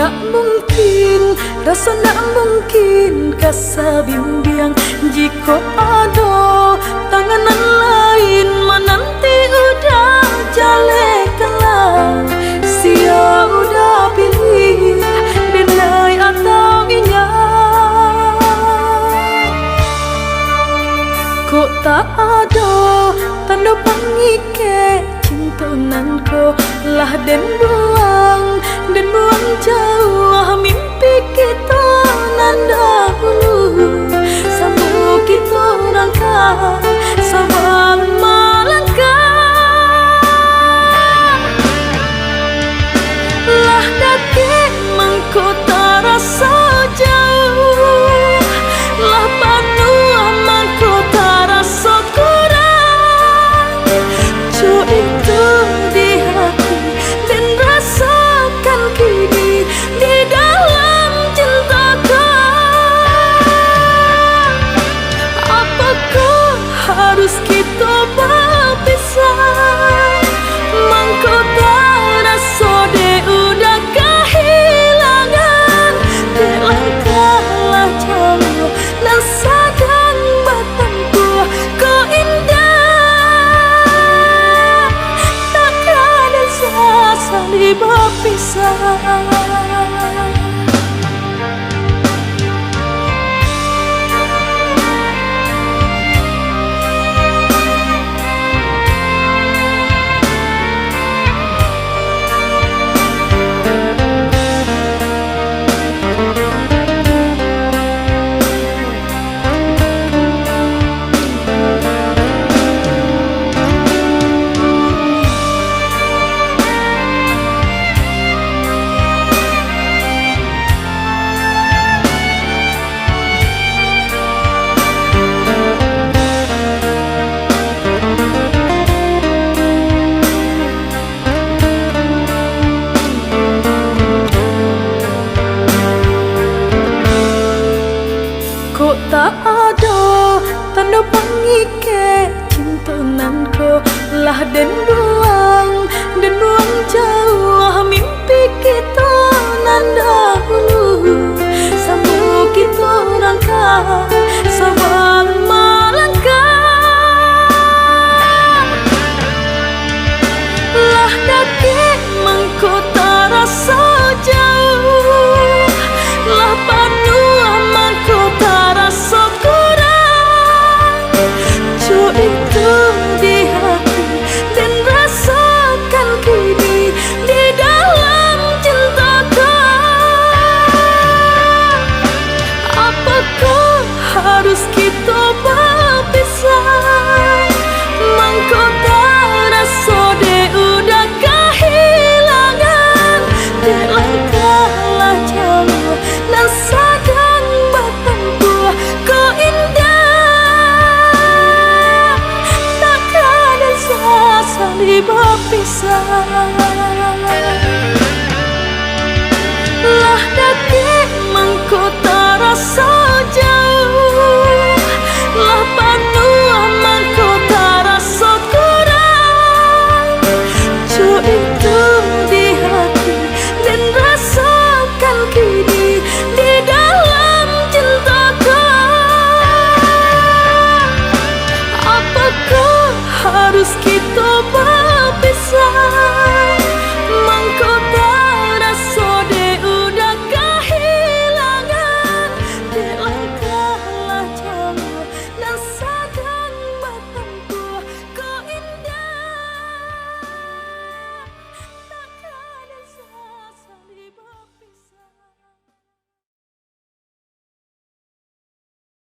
Tak mungkin, rasa tak mungkin kasa bimbang jika ada tanganan lain menanti udah jalekanlah. Sia udah pilih denai atau ingat, kok tak ada tanda pangike cintananku lah den buang jauh mimpi kita nan dahulu. Sama kita rangka sama melangkah lah kaki mengkota rasa jauh lah penuh mengkota rasa kurang. Cu itu di hati dan rasakan kini di dalam cintaku. Apakah harus kita berpisah? Mengkota rasa de udah kehilangan, de langkahlah jauh dan sadang batangku kau indah. Takkan ada saling berpisah. Kok tak ada tanda pangike cintananku lah den